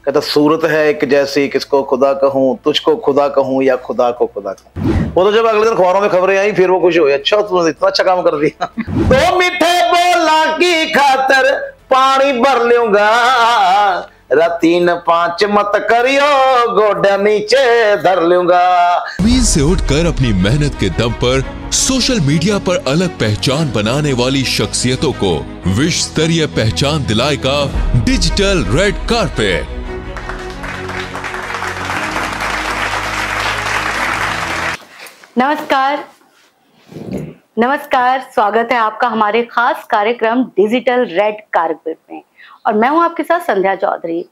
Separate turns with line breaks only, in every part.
कहता सूरत है एक जैसी, किसको खुदा कहूँ, तुझको खुदा कहूँ या खुदा को खुदा कहूँ। वो तो जब अगले दिन अखबारों में खबरें आई फिर वो खुश हुए, अच्छा तुमने इतना अच्छा काम कर दिया। तो मीठे बोला की खातर पानी भर लूंगा, राती न 5 मत करियो, गोडा नीचे धर लूंगा।
जमीन से उठकर अपनी मेहनत के दम पर सोशल मीडिया पर अलग पहचान बनाने वाली शख्सियतों को विश्व स्तरीय पहचान दिलाएगा डिजिटल रेड कारपेट।
नमस्कार, स्वागत है आपका हमारे खास कार्यक्रम डिजिटल रेड कारपेट में। और मैं हूं आपके साथ संध्या चौधरी।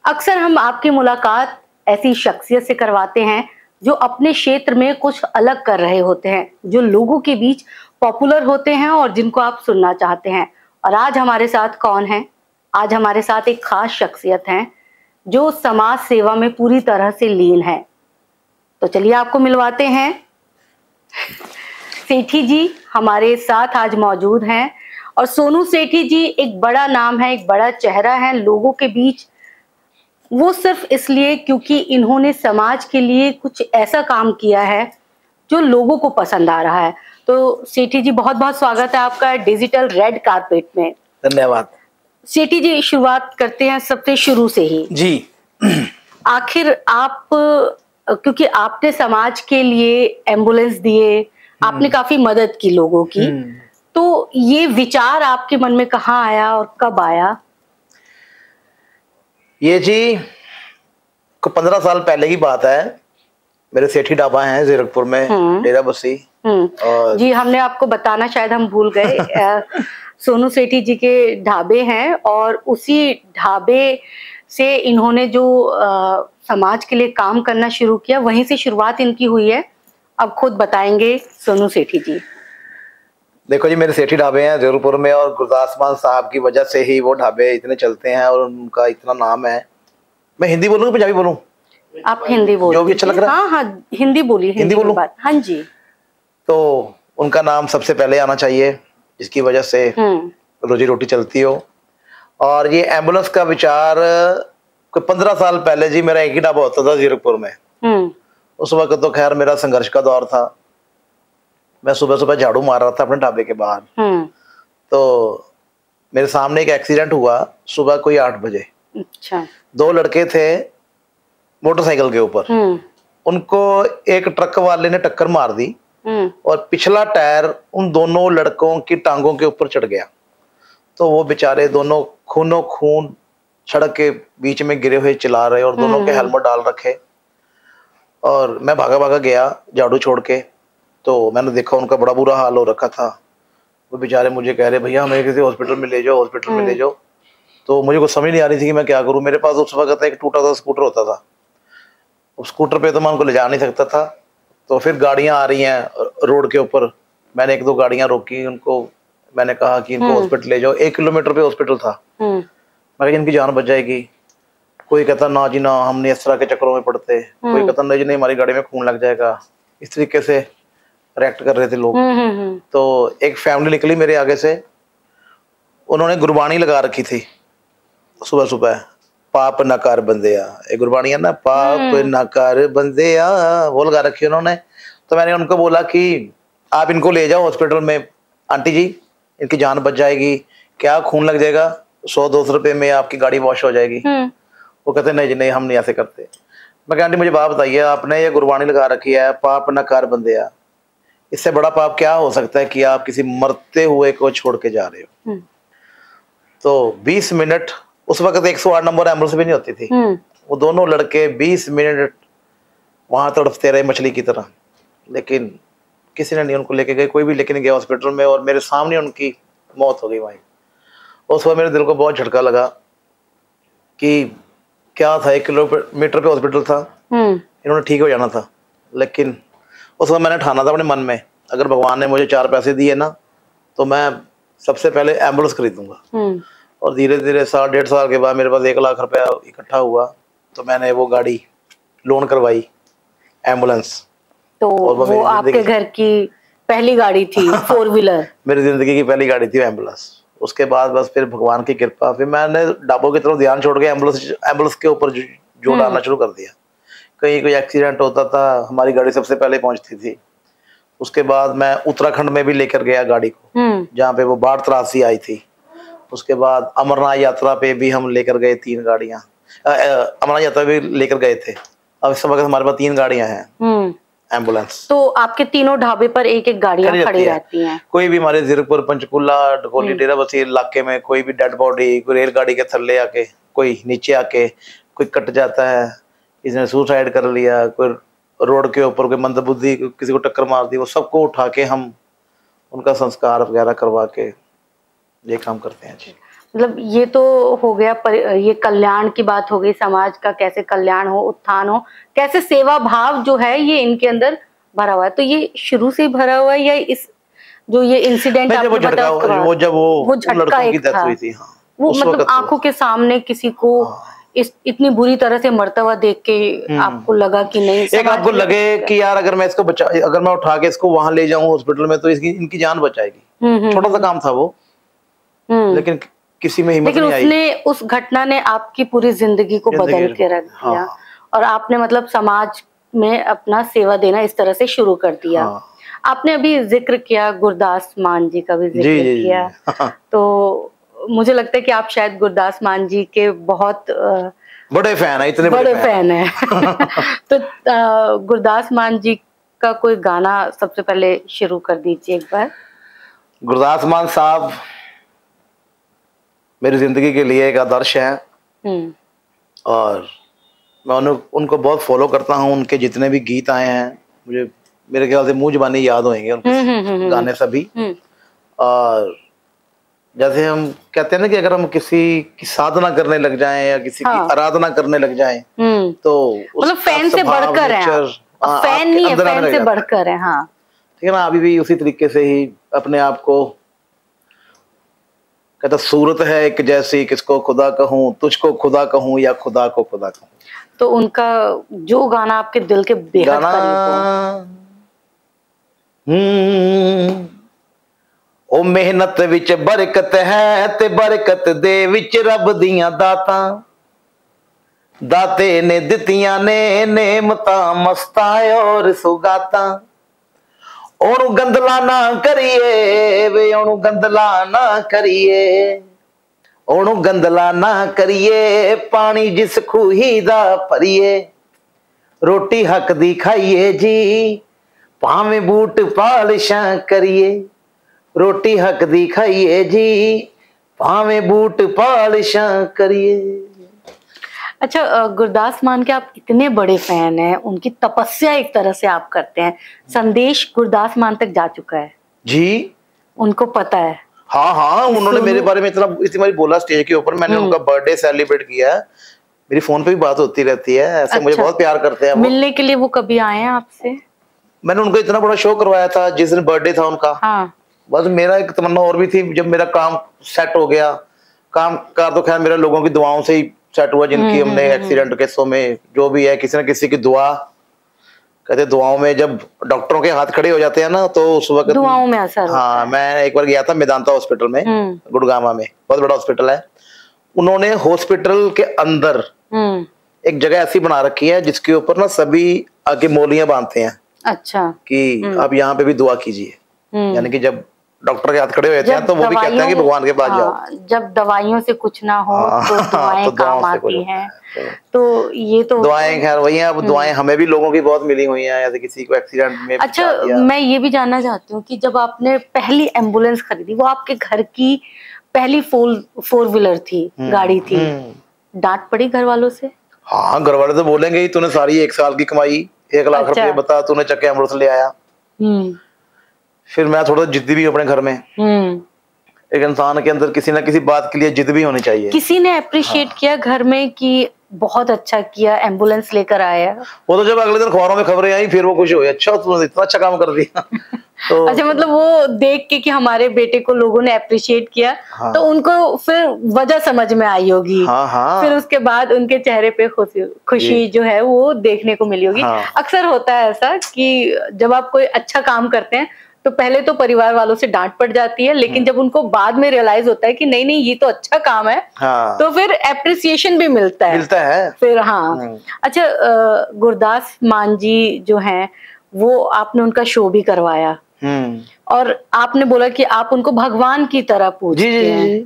अक्सर हम आपकी मुलाकात ऐसी शख्सियत से करवाते हैं जो अपने क्षेत्र में कुछ अलग कर रहे होते हैं, जो लोगों के बीच पॉपुलर होते हैं और जिनको आप सुनना चाहते हैं। और आज हमारे साथ कौन है? आज हमारे साथ एक खास शख्सियत हैं जो समाज सेवा में पूरी तरह से लीन है। तो चलिए आपको मिलवाते हैं। सेठी जी हमारे साथ आज मौजूद हैं। और सोनू सेठी जी एक बड़ा नाम है, एक बड़ा चेहरा है लोगों के बीच। वो सिर्फ इसलिए क्योंकि इन्होंने समाज के लिए कुछ ऐसा काम किया है जो लोगों को पसंद आ रहा है। तो सेठी जी बहुत बहुत स्वागत है आपका डिजिटल रेड कारपेट में।
धन्यवाद।
सेठी जी शुरुआत करते हैं सबसे शुरू से ही
जी।
आखिर आप, क्योंकि आपने समाज के लिए एम्बुलेंस दिए, आपने काफी मदद की लोगों की, तो ये विचार आपके मन में कहाँ आया और कब आया?
ये जी को 15 साल पहले की बात है। मेरे सेठी ढाबा है जीरकपुर में, डेरा बस्सी। और
जी हमने आपको बताना शायद हम भूल गए। सोनू सेठी जी के ढाबे हैं और उसी ढाबे से इन्होंने जो समाज के लिए काम करना शुरू किया, वहीं से शुरुआत इनकी हुई है। अब खुद बताएंगे सोनू सेठी जी।
देखो जी, मेरे सेठी ढाबे हैं जयपुर में और गुरदास मान साहब की वजह से ही वो ढाबे इतने चलते हैं और उनका इतना नाम है। मैं हिंदी बोलूँ पंजाबी बोलूँ?
आप हिंदी बोलो,
जो भी अच्छा लग रहा है।
हाँ हाँ हिंदी बोलिए।
हिंदी बोलूँ?
हाँ जी।
तो उनका नाम सबसे पहले आना चाहिए, जिसकी वजह से रोजी रोटी चलती हो। और ये एम्बुलेंस का विचार कोई 15 साल पहले जी, मेरा एक ही ढाबा होता था जीरकपुर में। उस वक्त तो खैर मेरा संघर्ष का दौर था। मैं सुबह सुबह झाड़ू मार रहा था अपने ढाबे के बाहर, तो मेरे सामने एक एक्सीडेंट हुआ सुबह कोई 8 बजे।
अच्छा।
2 लड़के थे मोटरसाइकिल के ऊपर, उनको एक ट्रक वाले ने टक्कर मार दी और पिछला टायर उन दोनों लड़कों की टांगों के ऊपर चढ़ गया। तो वो बेचारे दोनों खूनों खून सड़क के बीच में गिरे हुए चिल्ला रहे और दोनों के हेलमेट डाल रखे। और मैं भागा भागा गया झाड़ू छोड़ के, तो मैंने देखा उनका बड़ा बुरा हाल हो रखा था। वो बेचारे मुझे कह रहे भैया हमें किसी हॉस्पिटल में ले जाओ, हॉस्पिटल में ले जाओ। तो मुझे कुछ समझ नहीं आ रही थी कि मैं क्या करूं। मेरे पास उस वक्त एक टूटा सा स्कूटर होता था, उस स्कूटर पे तो मैं उनको ले जा नहीं सकता था। तो फिर गाड़ियां आ रही हैं रोड के ऊपर, मैंने 1-2 गाड़ियां रोकी, उनको मैंने कहा कि इनको हॉस्पिटल ले जाओ। 1 किलोमीटर पे हॉस्पिटल था। मैं कहा इनकी जान बच जाएगी। कोई कहता ना जी ना, हम नहीं इस तरह के चक्करों में पड़ते। कोई कहता नहीं जी नहीं, हमारी गाड़ी में खून लग जाएगा। इस तरीके से रिएक्ट कर रहे थे लोग। तो एक फैमिली निकली मेरे आगे से, उन्होंने गुरबानी लगा रखी थी सुबह सुबह, पाप न कर बंदेया। एक गुरबानी है ना, पाप न कर बंदेया, वो लगा रखी उन्होंने। तो मैंने उनको बोला कि आप इनको ले जाओ हॉस्पिटल में, आंटी जी इनकी जान बच जाएगी। क्या खून लग जाएगा, 100-200 रुपए में आपकी गाड़ी वॉश हो जाएगी। वो कहते नहीं जी नहीं, हम नहीं ऐसे करते। मैं आंटी मुझे बात बताइए, आपने ये गुरबानी लगा रखी है पाप न कर बंदेया, इससे बड़ा पाप क्या हो सकता है कि आप किसी मरते हुए को छोड़ के जा रहे हो। तो 20 मिनट, उस वक्त 108 नंबर एम्बुलेंस भी नहीं होती थी। वो दोनों लड़के 20 मिनट वहां तड़पते रहे मछली की तरह, लेकिन किसी ने नहीं उनको लेके गए, कोई भी लेके नहीं गया हॉस्पिटल में। और मेरे सामने उनकी मौत हो गई वहीं। उस वक्त मेरे दिल को बहुत झटका लगा कि क्या था, 1 किलोमीटर पे हॉस्पिटल था, इन्होंने ठीक हो जाना था। लेकिन उस वक्त मैंने ठाना था अपने मन में, अगर भगवान ने मुझे 4 पैसे दिए ना, तो मैं सबसे पहले एम्बुलेंस खरीदूंगा। और धीरे धीरे 1.5 साल के बाद मेरे पास 1 लाख रुपया इकट्ठा हुआ, तो मैंने वो गाड़ी लोन करवाई, एम्बुलेंस।
तो वो आपके घर की पहली गाड़ी थी, 4 व्हीलर?
मेरी जिंदगी की पहली गाड़ी थी एम्बुलेंस। उसके बाद बस फिर भगवान की कृपा, फिर मैंने ढाबों की तरफ ध्यान छोड़ के एम्बुलेंस के ऊपर जोर डालना शुरू कर दिया। कहीं कोई एक्सीडेंट होता था, हमारी गाड़ी सबसे पहले पहुंचती थी। उसके बाद मैं उत्तराखंड में भी लेकर गया गाड़ी को, जहाँ पे वो बाढ़ त्रासदी आई थी। उसके बाद अमरनाथ यात्रा पे भी हम लेकर गए 3 गाड़ियां, अमरनाथ यात्रा भी लेकर गए थे। अब इस वक्त हमारे पास 3 गाड़ियां हैं एम्बुलेंस।
तो आपके तीनों ढाबे पर एक एक गाड़ियां खड़ी रहती हैं।
कोई भी हमारे जीरकपुर, पंचकुला, डकोली, डेराबस्सी इलाके में कोई भी डेड बॉडी, कोई रेलगाड़ी के थल्ले आके, कोई नीचे आके, कोई कट जाता है, किसी ने सुसाइड कर लिया, कोई रोड के ऊपर कोई मंदबुद्धि किसी को टक्कर मार दी, वो सबको उठा के हम उनका संस्कार वगैरह करवा के ये काम करते हैं जी।
मतलब ये तो हो गया ये कल्याण की बात हो गई, समाज का कैसे कल्याण हो, उत्थान हो, कैसे सेवा भाव जो है ये इनके अंदर भरा हुआ है। तो ये शुरू से ही भरा हुआ है या इस जो ये इंसिडेंट
जब वो झटका लड़कों की डेथ हुई थी, हाँ,
वो मतलब आंखों के सामने किसी को इतनी बुरी तरह से मरता हुआ देख के आपको लगा कि नहीं,
एक आपको लगे कि यार अगर मैं इसको अगर मैं उठा के इसको वहां ले जाऊं हॉस्पिटल में तो इनकी जान बचाएगी। छोटा सा काम था वो, लेकिन किसी में हिम्मत नहीं आई।
उसने उस घटना ने आपकी पूरी जिंदगी को बदल के रख दिया। हाँ। और आपने मतलब समाज में अपना सेवा देना इस तरह से शुरू कर दिया। हाँ। आपने अभी जिक्र किया गुरदास मान जी का भी जिक्र किया। हाँ। तो मुझे लगता है कि आप शायद गुरदास मान जी के बहुत
बड़े फैन है, इतने
बड़े फैन है। तो गुरदास मान जी का कोई गाना सबसे पहले शुरू कर दीजिए एक बार।
गुरदास मान साहब मेरी जिंदगी के लिए एक आदर्श है और मैं उनको बहुत फॉलो करता हूँ। उनके जितने भी गीत आए हैं मुझे मेरे ख्याल से मुंह जुबानी याद होंगे उनके गाने सभी। और जैसे हम कहते हैं ना कि अगर हम किसी की साधना करने लग जाएं या किसी की आराधना करने लग जाएं तो
मतलब फैन से बढ़कर है, फैन नहीं है, फैन से बढ़कर है। हाँ
ठीक है ना। अभी भी उसी तरीके से ही अपने आप को कहता सूरत है एक जैसी, किसको खुदा कहूँ, तुझको खुदा कहूँ या खुदा को खुदा कहूँ।
तो उनका जो गाना आपके दिल के बेहद करीब हो।
ओ मेहनत विच बरकत है ते बरकत दे विच रब दियां दातां, दाते ने दितियां ने नेमतां मस्तां और सुगातां। ओनू गंदला ना करिए वे, ओनू गंदला ना करिए, ओनू गंदला ना करिए, पानी जिस खूही दा भरिए, रोटी हक दी खाइए जी भावें बूट पालिशां करिए, रोटी हक दी खाइए जी भावें बूट पालिशां करिए।
अच्छा गुरदास मान के आप इतने बड़े फैन हैं, उनकी तपस्या एक तरह से आप करते हैं, संदेश गुरदास मान तक जा चुका है
जी,
उनको पता है।
हाँ हाँ, उन्होंने मेरे बारे में इतनी बारी बोला स्टेज के ऊपर। मैंने उनका बर्थडे सेलिब्रेट किया, मेरी फोन पे भी बात होती रहती है ऐसे। अच्छा, मुझे बहुत प्यार करते हैं।
मिलने के लिए वो कभी आए हैं आपसे?
मैंने उनको इतना बड़ा शो करवाया था जिस दिन बर्थडे था उनका। हाँ। बस मेरा एक तमन्ना और भी थी, जब मेरा काम सेट हो गया, काम का तो खैर मेरा लोगों की दुआओं से ही सेट हुआ, जिनकी हमने एक्सीडेंट केसों में जो भी है किसी न किसी की दुआ, कहते दुआओं में जब डॉक्टरों के हाथ खड़े हो जाते हैं ना तो उस वक्त
दुआओं में असर।
हाँ, मैं एक बार गया था मेदांता हॉस्पिटल में, गुड़गांव में, बहुत बड़ा हॉस्पिटल है। उन्होंने हॉस्पिटल के अंदर एक जगह ऐसी बना रखी है जिसके ऊपर ना सभी आके मोलियां बांधते हैं। अच्छा। कि आप यहाँ पे भी दुआ कीजिए, यानी कि जब डॉक्टर के हाथ खड़े हो जाते हैं तो वो भी कहते हैं कि भगवान के पास जाओ।
जब दवाइयों से कुछ ना हो तो दुआएं काम आती हैं। तो ये तो
दुआएं खैर वही हैं। अब दुआएं हमें भी लोगों की बहुत मिली हुई हैं, जैसे किसी को एक्सीडेंट में।
अच्छा, मैं ये भी जानना चाहती हूँ कि जब आपने पहली एम्बुलेंस खरीदी, वो आपके घर की पहली 4 व्हीलर थी, गाड़ी थी, डांट पड़ी घर वालों से?
हाँ, घर वाले तो बोलेंगे ही, तूने सारी 1 साल की कमाई 1 लाख रुपए बता, तूने चक्के एम्बुलेंस ले आया। फिर मैं थोड़ा जिद्दी भी अपने घर में। एक इंसान के अंदर किसी ना किसी बात के लिए जिद भी होनी चाहिए।
किसी ने अप्रिशिएट किया घर में कि बहुत अच्छा किया, एम्बुलेंस लेकर आया?
वो तो जब अगले दिन अखबारों में खबरें आई फिर वो खुश हुए, अच्छा तुमने इतना अच्छा काम कर दिया।
तो अच्छा, मतलब वो देख के कि हमारे बेटे को लोगों ने अप्रिशिएट किया। हाँ। तो उनको फिर वजह समझ में आई होगी। हाँ हाँ। फिर उसके बाद उनके चेहरे पे खुशी जो है वो देखने को मिली होगी। हाँ। अक्सर होता है ऐसा कि जब आप कोई अच्छा काम करते हैं तो पहले तो परिवार वालों से डांट पड़ जाती है, लेकिन जब उनको बाद में रियलाइज होता है कि नहीं नहीं ये तो अच्छा काम है,
हाँ,
तो फिर एप्रिसिएशन भी मिलता है फिर। हाँ, अच्छा, गुरदास मान जी जो हैं वो आपने उनका शो भी करवाया और आपने बोला कि आप उनको भगवान की तरह पूजते हैं।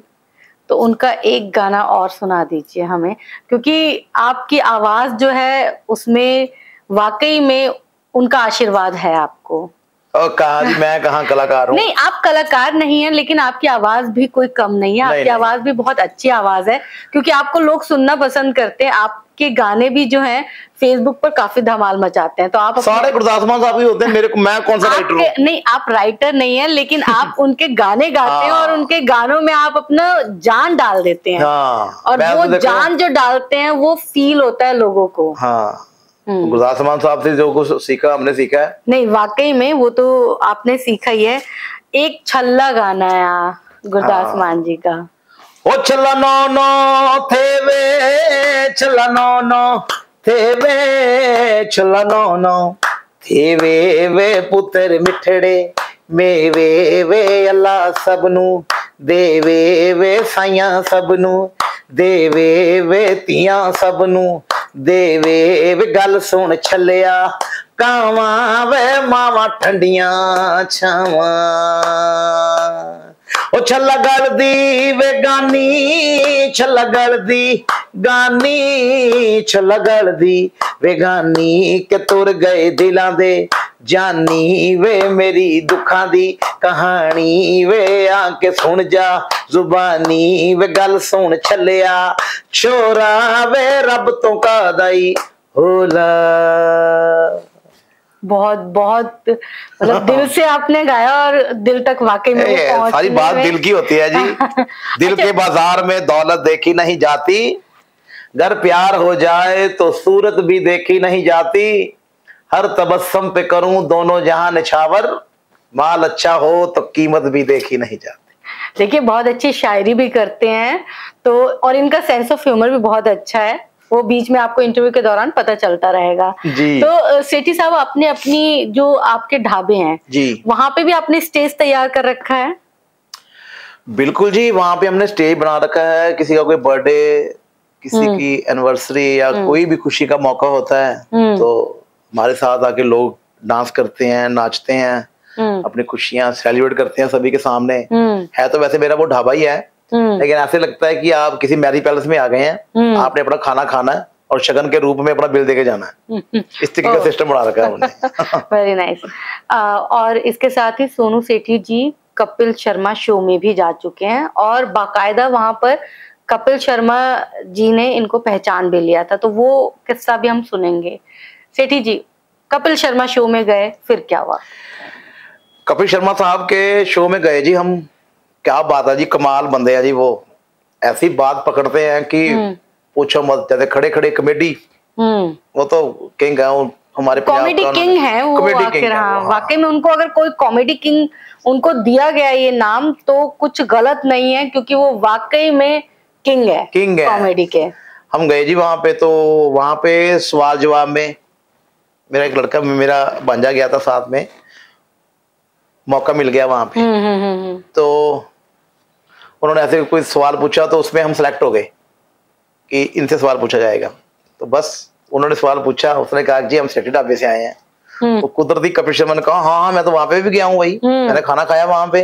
तो उनका एक गाना और सुना दीजिए हमें, क्योंकि आपकी आवाज जो है उसमें वाकई में उनका आशीर्वाद है आपको।
और कहा जी मैं कहाँ कलाकार हूँ?
नहीं, आप कलाकार नहीं है, लेकिन आपकी आवाज भी कोई कम नहीं है। आपकी आवाज भी बहुत अच्छी आवाज है, क्योंकि आपको लोग सुनना पसंद करते हैं। आपके गाने भी जो हैं फेसबुक पर काफी धमाल मचाते हैं। तो आप
सारे गुरदास मान साहब ही होते हैं, मेरे को मैं कौन सा राइटर हूँ?
नहीं, आप राइटर नहीं है, लेकिन आप उनके गाने गाते हैं और उनके गानों में आप अपना जान डाल देते हैं। और वो जान जो डालते हैं वो फील होता है लोगों को।
हाँ, गुरदास मान साहब से जो कुछ सीखा हमने सीखा है। नहीं,
वाकई में वो तो आपने सीखा ही है। एक छल्ला गाना है गुरदास मान जी का।
ओ छल्ला नो नो थे वे, छल्ला नो नो थे वे, छल्ला नो नो थे वे पुत्र मिठड़े मेवे वे अल्लाह सबनू देवे वे साइया सबनू देवे वे तियां सबनू देवे वे गल सुन छलिया कावां वे मावां ठंडियां छावां। ओ छल्ला गलदी वे गानी, छल्ला गलदी गानी, छल्ला गलदी वे गानी के तुर गए दिलां दे जानी वे मेरी दुखां दी कहानी वे आके सुन जा जुबानी वे गल सुन छलिया छोरा वे रब तो कादाई होला।
बहुत बहुत मतलब दिल से आपने गाया और दिल तक वाकई में
सारी बात दिल की होती है जी। दिल के बाजार में दौलत देखी नहीं जाती, घर प्यार हो जाए तो सूरत भी देखी नहीं जाती, हर तबस्सुम पे करूं दोनों जहां निछावर, माल अच्छा हो तो कीमत भी देखी नहीं जाती।
देखिए, बहुत अच्छी शायरी भी करते हैं तो, और इनका सेंस ऑफ ह्यूमर भी बहुत अच्छा है। वो बीच में आपको इंटरव्यू के दौरान पता चलता रहेगा जी। तो सेठी साहब, आपने अपनी जो आपके ढाबे हैं जी, वहां पे भी आपने स्टेज तैयार कर रखा है?
बिल्कुल जी, वहां पे हमने स्टेज बना रखा है। किसी का कोई बर्थडे, किसी की एनिवर्सरी या कोई भी खुशी का मौका होता है तो हमारे साथ आके लोग डांस करते हैं, नाचते हैं, अपनी खुशियां सेलिब्रेट करते हैं सभी के सामने। है तो वैसे मेरा वो ढाबा ही है, लेकिन ऐसे लगता है कि आप किसी मैरिज पैलेस में आ गए हैं, आपने अपना खाना खाना है और शगन के रूप में अपना बिल देके जाना है। इस तरीके का सिस्टम बना रखा है हमने।
Very nice. और इसके साथ ही सोनू सेठी जी कपिल शर्मा शो में भी जा चुके हैं और बाकायदा वहां पर कपिल शर्मा जी ने इनको पहचान भी लिया था, तो वो किस्सा भी हम सुनेंगे। सेठी जी, कपिल शर्मा शो में गए, फिर क्या हुआ?
कपिल शर्मा साहब के शो में गए जी हम, क्या बात है जी, कमाल बंदे हैं जी। वो ऐसी बात पकड़ते हैं कि पूछो मत। जैसे खड़े खड़े कॉमेडी, वो तो किंग है, हमारे
कॉमेडी किंग है वो आखिर। हाँ, वाकई में उनको अगर कोई कॉमेडी किंग उनको दिया गया ये नाम तो कुछ गलत नहीं है, क्योंकि वो वाकई में किंग है कॉमेडी के।
हम गए जी वहां पे, तो वहां पे सवाल जवाब में मेरा एक लड़का, मेरा भांजा गया था साथ में, मौका मिल गया वहां पे। तो उन्होंने ऐसे कोई सवाल पूछा तो उसमें हम सेलेक्ट हो गए कि इनसे सवाल पूछा जाएगा। तो बस उन्होंने सवाल पूछा, उसने कहा जी हम सेठी ढाबे से आए हैं। तो कुदरती कपिल शर्मा ने कहा हाँ मैं तो वहां पे भी गया हूँ भाई, मैंने खाना खाया वहां पे।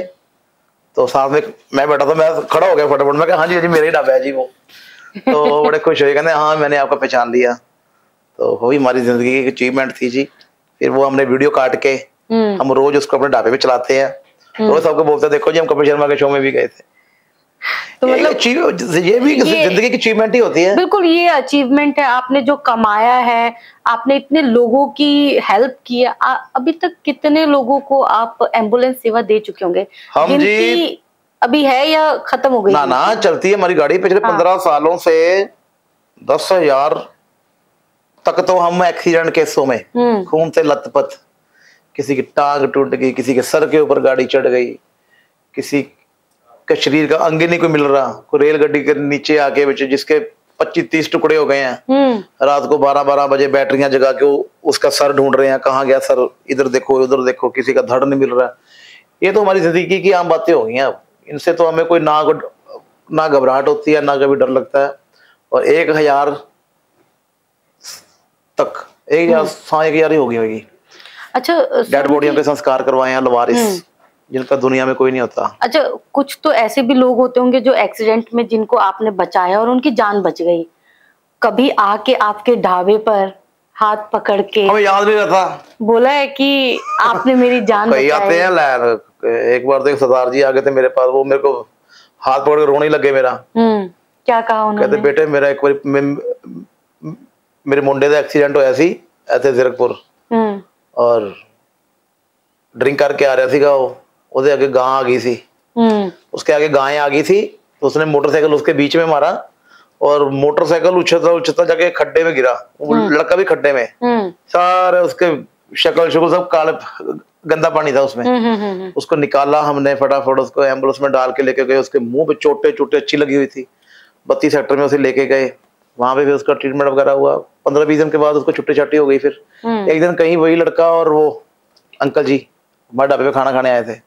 तो साथ में मैं बैठा था, मैं खड़ा हो गया फटाफट, मैं कहा हाँ जी मेरे ही ढाबा है जी वो। तो बड़े खुश हुए, कहते हाँ मैंने आपका पहचान लिया। तो वही हमारी जिंदगी की अचीवमेंट थी जी। फिर वो हमने वीडियो काट के हम रोज उसको अपने ढाबे पे चलाते हैं, रोज सबको बोलते हैं देखो जी हम कपिल शर्मा के शो में भी गए थे। तो मतलब ये भी जिंदगी की अचीवमेंट ही होती है।
बिल्कुल, ये अचीवमेंट है। आपने जो कमाया है, आपने इतने लोगों की हेल्प की है। अभी तक कितने लोगों को आप एम्बुलेंस सेवा दे चुके होंगे?
हम जी
अभी है या खत्म हो गई?
ना चलती है हमारी गाड़ी। पिछले 15 सालों से 10,000 तक तो हम एक्सीडेंट केसों में खून से लथपथ, किसी की टांग टूट गई, किसी के सर के ऊपर गाड़ी चढ़ गई, किसी के शरीर का अंग नहीं कोई मिल रहा, कोई रेलगाड़ी के नीचे आके बच्चे जिसके 25-30 टुकड़े हो गए हैं। रात को 12-12 बजे बैटरियां जगा के उसका सर ढूंढ रहे हैं, कहाँ गया सर, इधर देखो उधर देखो, किसी का धड़ नहीं मिल रहा। ये तो हमारी जिंदगी की आम बातें हो गई हैं अब। इनसे तो हमें कोई ना घबराहट होती है, ना कभी डर लगता है। और 1000 तक 1000 ही होगी होगी।
अच्छा,
डेड बॉडियों के संस्कार करवाए हैं लवारिस, जिनका दुनिया में कोई नहीं होता।
अच्छा, कुछ तो ऐसे भी लोग होते होंगे जो एक्सीडेंट में जिनको आपने बचाया और उनकी जान बच गई, कभी आके आपके ढाबे पर हाथ पकड़ के
हमें याद नहीं रहता,
बोला है कि आपने मेरी जान
कई आते हैं लैन। एक बार तो एक सरदार जी आ गए थे मेरे पास, वो मेरे को हाथ पकड़ के रोने ही लगे मेरा।
क्या कहा उन्होंने?
कहते बेटे मेरा एक बार मेरे मुंडे का एक्सीडेंट होया सी ऐसे जीरकपुर, और ड्रिंक करके आ रहा सीगा वो, उसके आगे गां आ गई सी, उसके आगे गायें आ गई थी, तो उसने मोटरसाइकिल उसके बीच में मारा और मोटरसाइकिल उछलता उछलता जाके खड्डे में गिरा। वो लड़का भी खड्डे में, सारे उसके शक्ल सब काले, गंदा पानी था उसमें। उसको निकाला हमने फटाफट, उसको एम्बुलेंस में डाल के लेके गए। उसके मुंह पे चोटें चोटें अच्छी लगी हुई थी। 32 सेक्टर में उसे लेके गए, वहां पे भी उसका ट्रीटमेंट वगैरह हुआ। 15-20 दिन के बाद उसको छुट्टी छाट्टी हो गई। फिर एक दिन कहीं वही लड़का और वो अंकल जी हमारे ढाबे पे खाना खाने आए थे,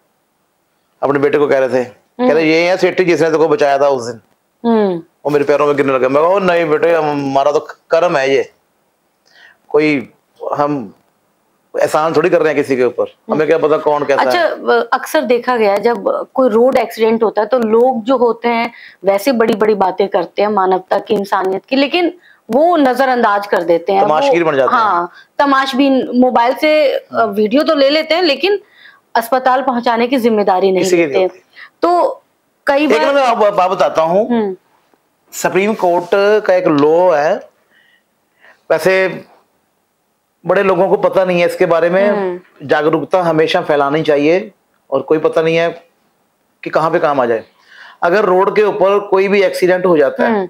अपने बेटे को कह रहे थे, कह रहे ये है सेठी जिसने तुमको बचाया था उस दिन। वो मेरे पैरों में गिरने लगे। मैं कहा नहीं बेटे, हमारा तो कर्म है ये, कोई हम एहसान थोड़ी कर रहे हैं किसी के ऊपर, हमें क्या पता कौन कैसा है।
अच्छा, अक्सर देखा गया है जब कोई रोड एक्सीडेंट होता है तो लोग जो होते हैं वैसे बड़ी बड़ी बातें करते हैं मानवता की, इंसानियत की, लेकिन वो नजरअंदाज कर देते हैं,
तमाशगीर बन जाते हैं।
हाँ, तमाशबीन, मोबाइल से वीडियो तो ले लेते हैं लेकिन अस्पताल पहुंचाने की जिम्मेदारी नहीं लेते। तो कई बार
मैं आपको बताता हूँ, सुप्रीम कोर्ट का एक लॉ है, वैसे बड़े लोगों को पता नहीं है इसके बारे में। जागरूकता हमेशा फैलानी चाहिए, और कोई पता नहीं है कि कहाँ पे काम आ जाए। अगर रोड के ऊपर कोई भी एक्सीडेंट हो जाता है,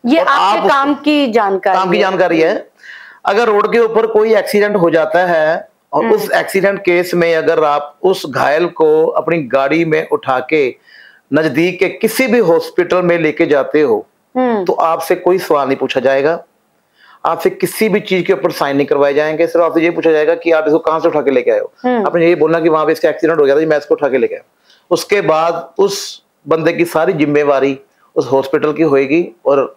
ये आपके काम की जानकारी है।
अगर रोड के ऊपर कोई एक्सीडेंट हो जाता है और उस एक्सीडेंट केस में अगर आप उस घायल को अपनी गाड़ी में उठा के नजदीक के किसी भी हॉस्पिटल में लेके जाते हो, तो आपसे कोई सवाल नहीं पूछा जाएगा, आपसे किसी भी चीज के ऊपर साइन नहीं करवाए जाएंगे। सिर्फ आपसे ये पूछा जाएगा कि आप इसको कहां से उठा के लेके आए हो। आपने यही बोलना कि वहां पे इसका एक्सीडेंट हो गया था, मैं इसको उठा के लेके आया। उसके बाद उस बंदे की सारी जिम्मेवारी उस हॉस्पिटल की होगी और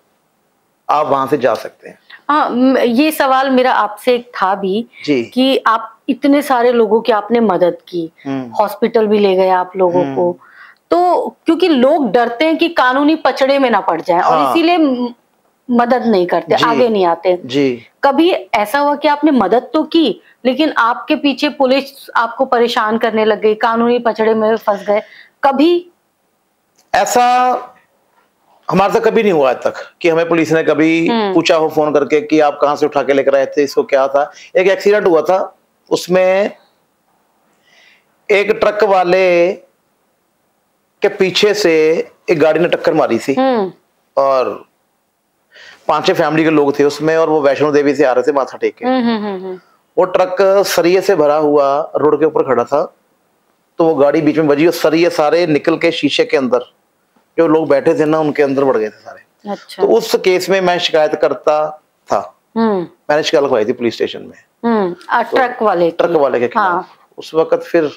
आप वहां से जा सकते हैं।
हाँ, ये सवाल मेरा आपसे था भी कि आप इतने सारे लोगों की आपने मदद की, हॉस्पिटल भी ले गए आप लोगों को, तो क्योंकि लोग डरते हैं कि कानूनी पचड़े में ना पड़ जाए, और इसीलिए मदद नहीं करते, आगे नहीं आते जी। कभी ऐसा हुआ कि आपने मदद तो की लेकिन आपके पीछे पुलिस आपको परेशान करने लग गई, कानूनी पचड़े में फंस गए? कभी
ऐसा हमारे साथ कभी नहीं हुआ आज तक कि हमें पुलिस ने कभी पूछा हो फोन करके कि आप कहां से उठा के लेकर आए थे, इसको क्या था। एक एक्सीडेंट हुआ था, उसमें एक ट्रक वाले के पीछे से एक गाड़ी ने टक्कर मारी थी, और 5-6 फैमिली के लोग थे उसमें, और वो वैष्णो देवी से आ रहे थे माथा टेक के। वो ट्रक सरिये से भरा हुआ रोड के ऊपर खड़ा था, तो वो गाड़ी बीच में बजी और सरिये सारे निकल के शीशे के अंदर जो लोग बैठे थे ना उनके अंदर बढ़ गए थे सारे। अच्छा। तो उस केस में मैं शिकायत करता था, मैंने शिकायत लिखवाई थी पुलिस स्टेशन में,
ट्रक वाले
के खिलाफ। उस वक्त फिर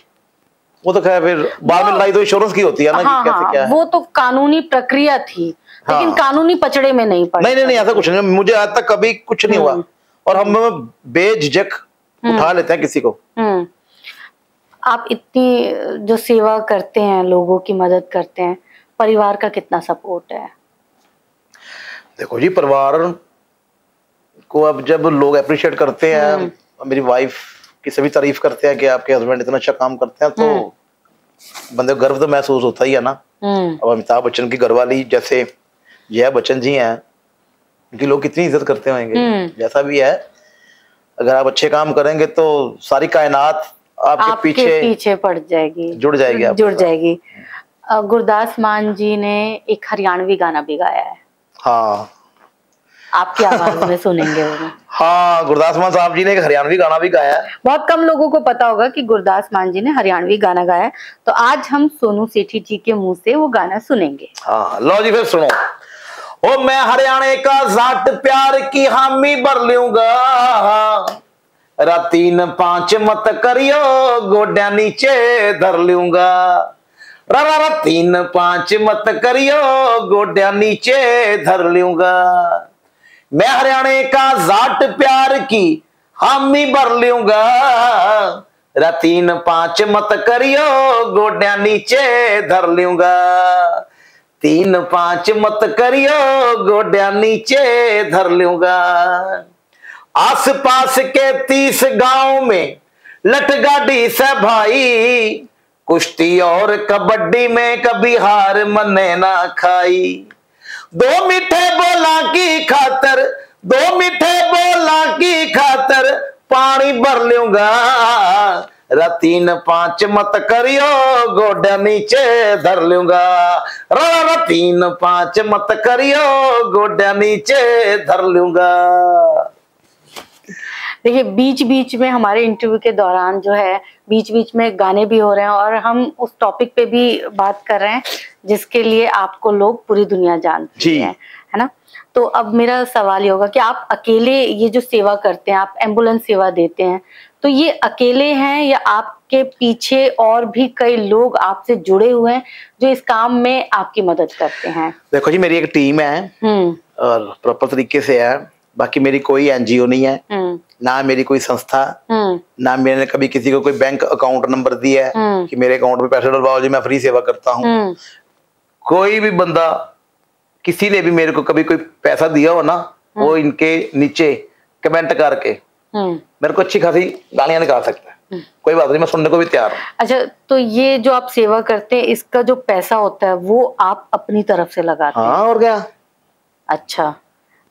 वो तो खैर फिर बाद में लड़ाई तो इंश्योरेंस की होती है ना, कि कैसे क्या है।
वो तो कानूनी प्रक्रिया थी, लेकिन कानूनी पचड़े में नहीं पड़ा।
नहीं, ऐसा कुछ नहीं, मुझे आज तक कभी कुछ नहीं हुआ, और हम बेझिझक उठा लेते हैं किसी को।
आप इतनी जो सेवा करते हैं, लोगों की मदद करते हैं, परिवार का कितना सपोर्ट है?
देखो जी, परिवार को अब जब लोग अप्रिशिएट करते हैं, मेरी वाइफ की सभी तारीफ करते हैं कि आपके हस्बैंड इतना अच्छा काम करते हैं, तो बंदे को गर्व तो महसूस होता ही है ना। अब अमिताभ बच्चन की घरवाली जैसे जया बच्चन जी हैं, उनकी लोग कितनी इज्जत करते होंगे। जैसा भी है, अगर आप अच्छे काम करेंगे तो सारी कायनात आपके पीछे
पड़ जाएगी,
जुड़ जाएगी।
गुरदास मान जी ने एक हरियाणवी गाना भी गाया है।
हाँ,
आपकी आवाज में सुनेंगे वो।
हाँ, गुरदास मान साहब जी ने एक हरियाणवी गाना भी गाया है।
बहुत कम लोगों को पता होगा कि गुरदास मान जी ने हरियाणवी गाना गाया है, तो आज हम सोनू सेठी जी के मुंह से वो गाना सुनेंगे।
हाँ, लो जी, फिर सुनो। ओ मैं हरियाणे का जाट प्यार की हामी भर लूंगा, राती न 5 मत करियो गोड्या नीचे धर लूंगा। राती न 5 मत करियो गोड्या नीचे धर लूंगा। मैं हरियाणे का जाट प्यार की हामी भर लूंगा। राती न 5 मत करियो गोड्या नीचे धर लूंगा। 3-5 मत करियो गोड्या नीचे धर लूंगा। आस पास के 30 गांव में लठ गाड़ी से भाई, कुश्ती और कबड्डी में कभी हार मने ना खाई। 2 मीठे बोला की खातर, 2 मीठे बोला की खातर पानी भर लूंगा। राती न 5 मत करियो गोड्या नीचे धर लूंगा। राती न 5 मत करियो गोड्या नीचे धर लूंगा।
देखिए, बीच बीच में हमारे इंटरव्यू के दौरान जो है बीच बीच में गाने भी हो रहे हैं और हम उस टॉपिक पे भी बात कर रहे हैं जिसके लिए आपको लोग पूरी दुनिया जानती है ना। तो अब मेरा सवाल ये होगा कि आप अकेले ये जो सेवा करते हैं, आप एम्बुलेंस सेवा देते हैं, तो ये अकेले हैं या आपके पीछे और भी कई लोग आपसे जुड़े हुए हैं जो इस काम में आपकी मदद करते हैं?
देखो जी, मेरी एक टीम है और प्रॉपर तरीके से है। बाकी मेरी कोई एनजीओ नहीं है, ना मेरी कोई संस्था, ना मैंने कभी किसी को कोई बैंक अकाउंट नंबर दिया है कि मेरे अकाउंट में पैसे डलवाओ जी मैं फ्री सेवा करता हूँ। कोई भी बंदा किसी ने भी मेरे को कभी कोई पैसा दिया हो ना, वो इनके नीचे कमेंट करके मेरे को अच्छी खासी गालियां निकाल सकता है। कोई बात नहीं, मैं सुनने को भी तैयार हूँ। अच्छा,
तो ये जो आप सेवा करते हैं इसका जो पैसा होता है वो आप अपनी तरफ से लगाते हैं?
हाँ, और क्या।
अच्छा,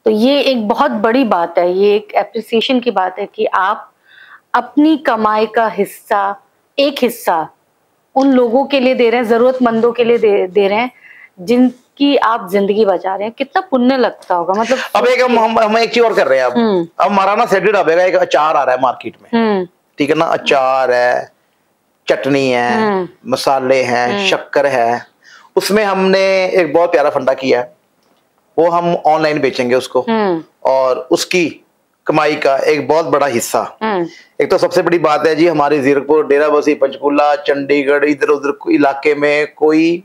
तो ये एक बहुत बड़ी बात है, ये एक एप्रिसिएशन की बात है कि आप अपनी कमाई का हिस्सा, एक हिस्सा उन लोगों के लिए दे रहे हैं, जरूरतमंदों के लिए दे रहे हैं जिनकी आप जिंदगी बचा रहे हैं। कितना पुण्य लगता होगा। मतलब
अब एक हम एक चीज और कर रहे हैं। अब हमारा ना सेटेड आएगा, एक अचार आ रहा है मार्केट में, ठीक है ना। अचार है, चटनी है, मसाले हैं, शक्कर है। उसमें हमने एक बहुत प्यारा फंडा किया है, वो हम ऑनलाइन बेचेंगे उसको और उसकी कमाई का एक बहुत बड़ा हिस्सा। एक तो सबसे बड़ी बात है जी, हमारे जीरकपुर, डेराबस्सी, पंचकूला, चंडीगढ़, इधर उधर इलाके में कोई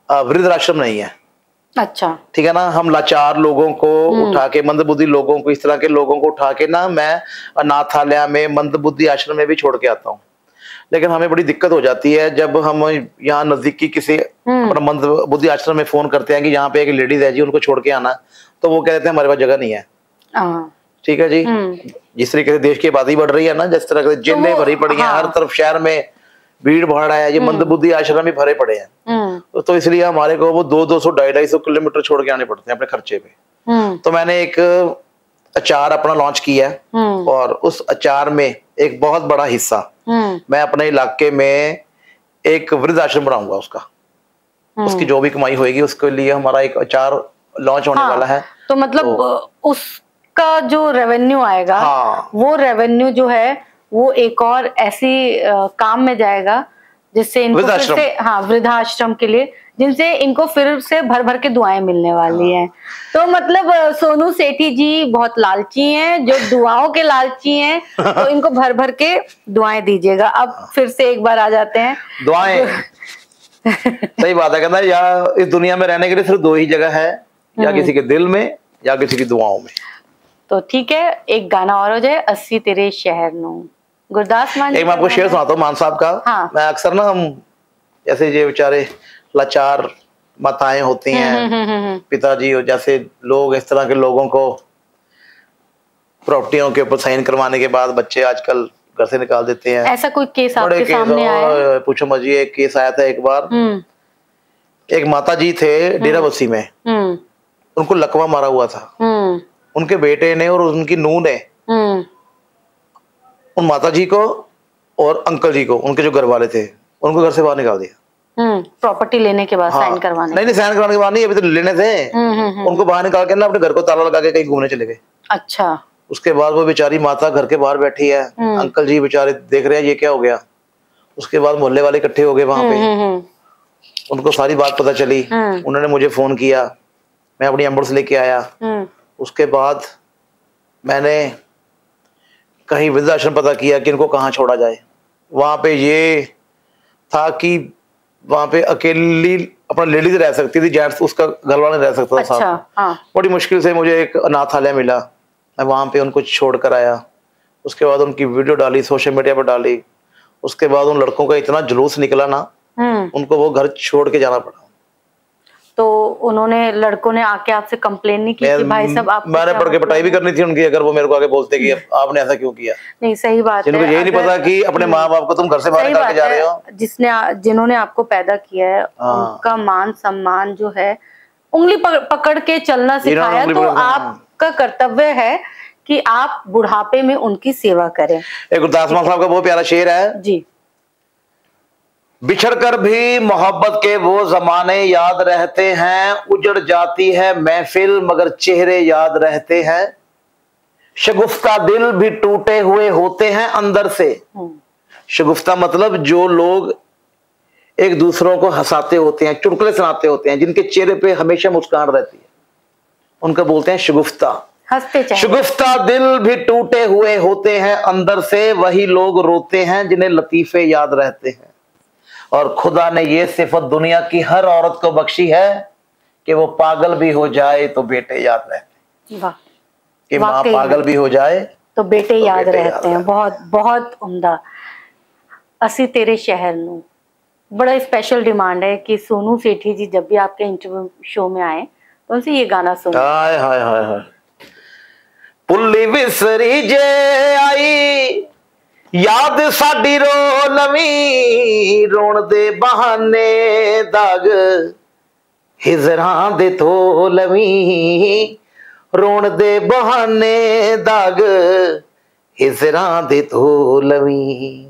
वृद्ध आश्रम नहीं है।
अच्छा,
ठीक है ना। हम लाचार लोगों को उठा के, मंदबुद्धि लोगों को, इस तरह के लोगों को उठा के ना मैं अनाथालय में, मंदबुद्धि आश्रम में भी छोड़ के आता हूँ। लेकिन हमें बड़ी दिक्कत हो जाती है जब हम यहाँ नजदीकी किसी अपना मंदबुद्धि आश्रम में फोन करते हैं कि यहाँ पे एक लेडीज है जी, उनको छोड़ के आना, तो वो कहते हैं हमारे पास जगह नहीं है। ठीक है जी। जिस तरीके से देश की आबादी बढ़ रही है ना, जिस तरह से जेलें भरी पड़ी हैं, हर तरफ शहर में भीड़ भाड़ है, ये मंदबुद्धि आश्रम भी भरे पड़े हैं। तो इसलिए हमारे को वो 200, 250 किलोमीटर छोड़ के आने पड़ते हैं अपने खर्चे पे। तो मैंने एक अचार अपना लॉन्च किया है और उस अचार में एक बहुत बड़ा हिस्सा मैं अपने इलाके में एक वृद्ध आश्रम बनाऊंगा। उसकी जो भी कमाई होगी उसके लिए हमारा एक अचार लॉन्च होने वाला है।
तो मतलब उसका जो रेवेन्यू आएगा, वो रेवेन्यू जो है वो एक और ऐसी काम में जाएगा जिससे इनको फिर से वृद्धाश्रम के लिए, जिनसे इनको फिर से भर भर के दुआएं मिलने वाली हैं। तो मतलब सोनू सेठी जी बहुत लालची हैं, जो दुआओं के लालची हैं, तो इनको भर भर के दुआएं दीजिएगा। अब फिर से एक बार आ जाते हैं
दुआएं। सही बात है, कहना या इस दुनिया में रहने के लिए सिर्फ 2 ही जगह है, या किसी के दिल में या किसी की दुआओं में।
तो ठीक है, एक गाना और हो जाए, 80 तेरे शहर नू, गुरदास मान।
एक मैं आपको शेर सुनाता हूँ मान साहब का। मैं अक्सर ना, हम जैसे ये बेचारे लाचार माताएं होती हैं, पिताजी जैसे लोग, इस तरह के लोगों को प्रॉपर्टियों के ऊपर साइन करवाने के बाद बच्चे आजकल घर से निकाल देते हैं।
ऐसा कोई केस आपके सामने आया है?
पूछो मत, एक केस आया था एक बार। एक माता जी थे डेराबस्सी में, उनको लकवा मारा हुआ था। उनके बेटे ने और उनकी नूह ने उन माता जी को और अंकल जी को, उनके जो घर वाले थे, उनको घर से बाहर निकाल दिया।
प्रॉपर्टी लेने के बाद साइन करवाने?
नहीं, साइन करवाने के बाद नहीं, अभी तो लेने थे। उनको बाहर निकाल के ना अपने घर को ताला लगा के कहीं घूमने चले गए।
अच्छा।
उसके बाद वो बेचारी माता घर के बाहर बैठी है, अंकल जी बेचारे देख रहे हैं ये क्या हो गया। उसके बाद मोहल्ले वाले इकट्ठे हो गए वहां पे, उनको सारी बात पता चली। उन्होंने मुझे फोन किया, मैं अपनी एम्बुलेंस लेके आया। उसके बाद मैंने कहीं वृद्धाश्रम पता किया कि इनको कहाँ छोड़ा जाए। वहां पे ये था कि वहां पे अकेली अपना लेडीज रह सकती थी, जेंट्स उसका घर वाला नहीं रह सकता था।
अच्छा,
साथ
हाँ।
बड़ी मुश्किल से मुझे एक अनाथालय मिला, मैं वहां पे उनको छोड़ कर आया। उसके बाद उनकी वीडियो डाली, सोशल मीडिया पर डाली। उसके बाद उन लड़कों का इतना जुलूस निकला ना, उनको वो घर छोड़ के जाना पड़ा।
तो उन्होंने, लड़कों ने आके आपसे कंप्लेन नहीं की कि भाई साहब आप,
मैंने पढ़ के पिटाई भी करनी थी उनकी, अगर वो मेरे को आगे बोलते कि आपने ऐसा क्यों किया।
नहीं, सही बात है।
जिनको यही नहीं पता कि अपने माँ बाप को तुम घर से बाहर निकाल के जा रहे हो।
जिन्होंने आपको पैदा किया है, उनका मान सम्मान जो है, उंगली पकड़ के चलना सिखाया, तो आपका कर्तव्य है कि आप बुढ़ापे में उनकी सेवा करें।
एक गुरदास मान साहब का बहुत प्यारा शेर है
जी।
बिछड़ कर भी मोहब्बत के वो जमाने याद रहते हैं, उजड़ जाती है महफिल मगर चेहरे याद रहते हैं, शगुफ्ता दिल भी टूटे हुए होते हैं अंदर से। शगुफ्ता मतलब जो लोग एक दूसरों को हंसाते होते हैं, चुटकुले सुनाते होते हैं, जिनके चेहरे पे हमेशा मुस्कान रहती है, उनका बोलते हैं शगुफ्ता। शगुफ्ता दिल भी टूटे हुए होते हैं अंदर से, वही लोग रोते हैं जिन्हें लतीफे याद रहते हैं। और खुदा ने ये सिफत दुनिया की हर औरत को बख्शी है कि वो पागल भी हो जाए तो बेटे याद रहते हैं। कि माँ पागल भी हो जाए
तो बेटे याद रहते हैं। बहुत बहुत उम्दा। असी तेरे शहर नू बड़ा स्पेशल डिमांड है कि सोनू सेठी जी जब भी आपके इंटरव्यू शो में आए तो उनसे ये गाना सुनो।
हाय हाय हाय हाय। पुल्ली विसरी जे आई याद साडी रो नवी, रोण दे बहाने दाग हिजरां दे थोलवी, रोण दे बहाने दाग हिजरां दे थोलवी,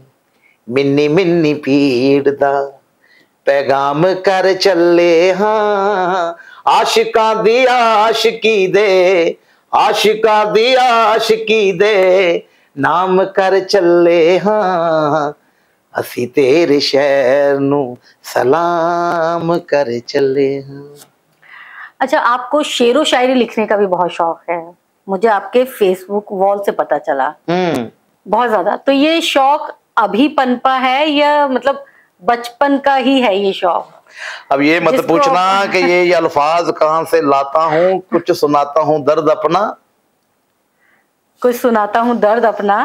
मिन्नी मिन्नी पीड़ दा पैगाम कर चले हाँ, आशिकां दी आशिकी दे, आशिकां दी आशिकी दे नाम कर चले हाँ, असी तेरे शहर नू सलाम कर चले हाँ।
अच्छा, आपको शेरो शायरी लिखने का भी बहुत शौक है, मुझे आपके फेसबुक वॉल से पता चला। बहुत ज्यादा। तो ये शौक अभी पनपा है या मतलब बचपन का ही है ये शौक?
अब ये मत पूछना कि ये अल्फाज कहाँ से लाता हूँ, कुछ सुनाता हूँ दर्द अपना,
कुछ सुनाता हूँ दर्द अपना,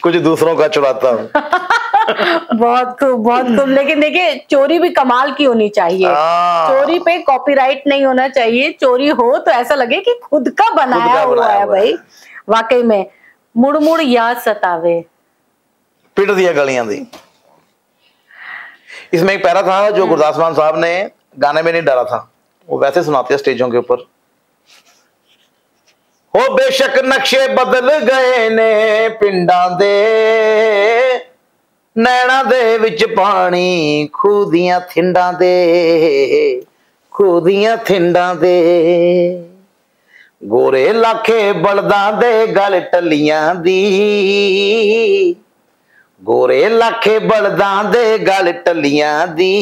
कुछ दूसरों का चुराता हूँ।
बहुत खूब, बहुत खूब। लेकिन देखिए, चोरी भी कमाल की होनी चाहिए। चोरी पे कॉपीराइट नहीं होना चाहिए। चोरी हो तो ऐसा लगे कि खुद का बनाया हुआ है भाई। वाकई में मुड़ मुड़ याद सतावे,
पिट दिया गलियां दी। इसमें एक पैरा था जो गुरदास मान साहब ने गाने में नहीं डाला था, वो वैसे सुनाते हैं स्टेजों के ऊपर। हो बेशक नक्शे बदल गए ने पिंडां दे, नैना दे विच पानी खूदियां थिंडां दे, खूदियां थिंडां दे, गोरे लाखे बलदां दे गल टलियां दी, गोरे लाखे बलदां दे गल टलियां दी,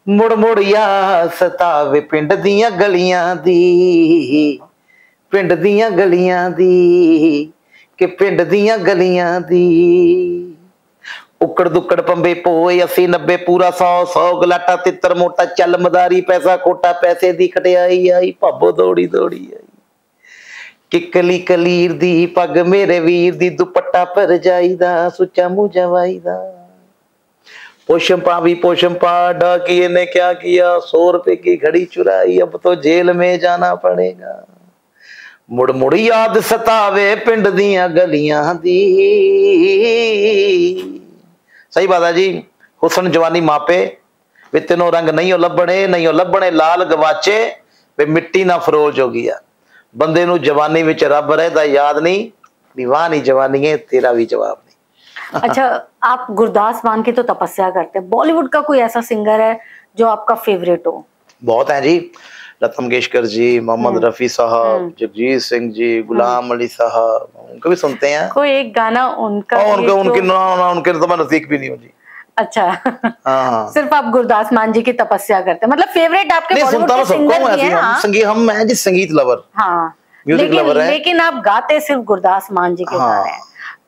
मुड़ मुड़ या सतावे पिंड दियां गलियां दी, पिंड दियां गलियां दी, कि पिंड दियां गलियां दी। उकड़ दुकड़ पंबे पोए 80 90 पूरा 100 गलाटा तितर मोटा चल मदारी पैसा खोटा, पैसे दी खटियाई आई भाबो दौड़ी दौड़ी आई, किकली कलीर दी पग मेरे वीर दी, दुपट्टा पर जाईदा सुचा मुंह जवाईदा, पोशंपा भी पोशंपा डाकिए ने क्या किया, 100 रुपए की घड़ी चुराई, अब तो जेल में जाना पड़ेगा, मुड़ मुड़ याद सतावे पिंड दियां गलियां दी। सही बात है जी। हुसन जवानी मापे वे तीनों रंग नहीं लभणे, नहीं लभणे लाल गवाचे वे मिट्टी ना फरोल जोगिया, बंदे नू जवानी विच रब रहदा याद नहीं, विवाह नहीं जवानी है तेरा भी जवाब नहीं।
अच्छा, आप गुरदास मान की तो तपस्या करते हैं, बॉलीवुड का कोई ऐसा सिंगर है जो आपका फेवरेट हो?
बहुत है जी, लता मंगेशकर जी, मोहम्मद रफी साहब, जगजीत सिंह जी, गुलाम अली साहब, उनको भी सुनते हैं।
कोई एक गाना उनका?
उनके तो मैं नजदीक भी नहीं हूँ जी।
अच्छा। हाँ। सिर्फ आप गुरदास मान जी की तपस्या करते हैं, मतलब फेवरेट आपके बॉलीवुड के सिंगर भी हैं? हाँ?
हम हैं जी संगीत लवर।
हाँ,
म्यूजिक लवर हैं।
लेकिन आप गाते सिर्फ गुरदास मान जी के गा रहे हैं।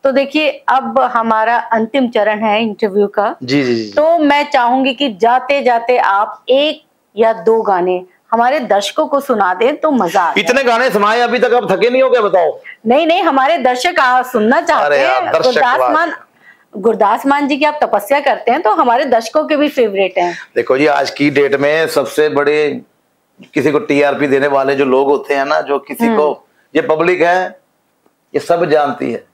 तो देखिए अब हमारा अंतिम चरण है इंटरव्यू का।
जी जी जी।
तो मैं चाहूंगी कि जाते जाते आप 1 या 2 गाने हमारे दर्शकों को सुना दें तो मजा आ जाए।
इतने गाने सुनाए अभी तक, आप थके नहीं हो क्या बताओ?
नहीं, हमारे दर्शक सुनना चाहते हैं। गुरदास मान जी की आप तपस्या करते हैं तो हमारे दर्शकों के भी फेवरेट हैं।
देखो जी, आज की डेट में सबसे बड़े किसी को टीआरपी देने वाले जो लोग होते हैं ना, जो किसी को, ये पब्लिक है, ये सब जानती है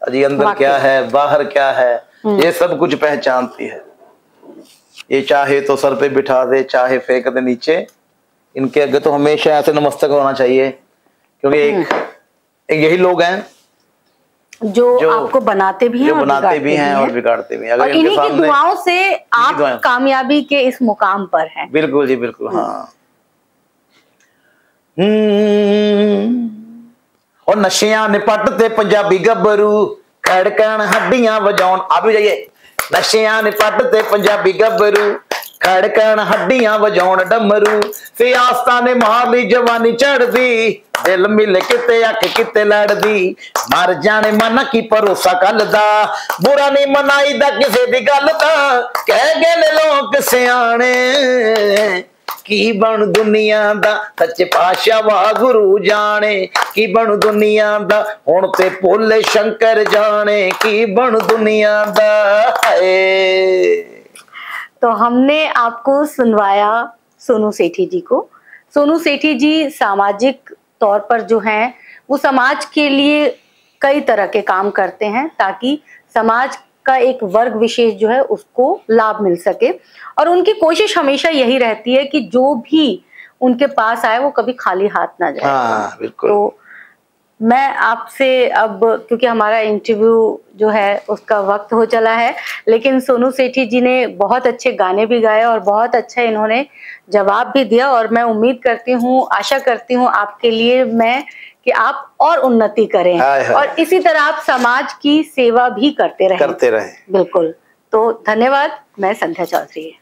अजी अंदर क्या है बाहर क्या है, ये सब कुछ पहचानती है। ये चाहे तो सर पे बिठा दे, चाहे फेंक दे नीचे, इनके आगे तो हमेशा ऐसे नमस्तक होना चाहिए, क्योंकि एक यही लोग हैं
जो आपको बनाते भी हैं,
बनाते भी हैं और बिगाड़ते भी हैं।
अगर इन्हीं की दुआओं से आप कामयाबी के इस मुकाम पर हैं।
बिल्कुल जी बिल्कुल। हाँ। और नशियां निपटते पंजाबी गब्बरू, खड़कन हड्डियां वजाउन, आप भी जाइए। नशियां निपटते पंजाबी गब्बरू, खड़कन हड्डियां वजाउन डमरू, सियासतां ने मार ली जवानी चढ़दी, दिल मिले किते अख किते लड़दी, मर जाने मना की भरोसा कल दा, बुरा नहीं मनाई दा किसे दी गल दा, कह गए ने लोग सियाने, की बन दुनिया दा सच्चे पातशाह वागुरू जाने, की बन दुनिया दा हुण ते भोले शंकर जाने, की बन दुनिया दा है।
तो हमने आपको सुनवाया सोनू सेठी जी को। सोनू सेठी जी सामाजिक तौर पर जो हैं वो समाज के लिए कई तरह के काम करते हैं ताकि समाज का एक वर्ग विशेष जो है उसको लाभ मिल सके, और उनकी कोशिश हमेशा यही रहती है कि जो भी उनके पास आए वो कभी खाली हाथ ना जाए।
हाँ, बिल्कुल।
तो मैं आपसे अब, क्योंकि हमारा इंटरव्यू जो है उसका वक्त हो चला है, लेकिन सोनू सेठी जी ने बहुत अच्छे गाने भी गाए और बहुत अच्छा इन्होंने जवाब भी दिया, और मैं उम्मीद करती हूँ, आशा करती हूँ आपके लिए मैं कि आप और उन्नति करें और इसी तरह आप समाज की सेवा भी करते रहें।
बिल्कुल।
तो धन्यवाद। मैं संध्या चौधरी।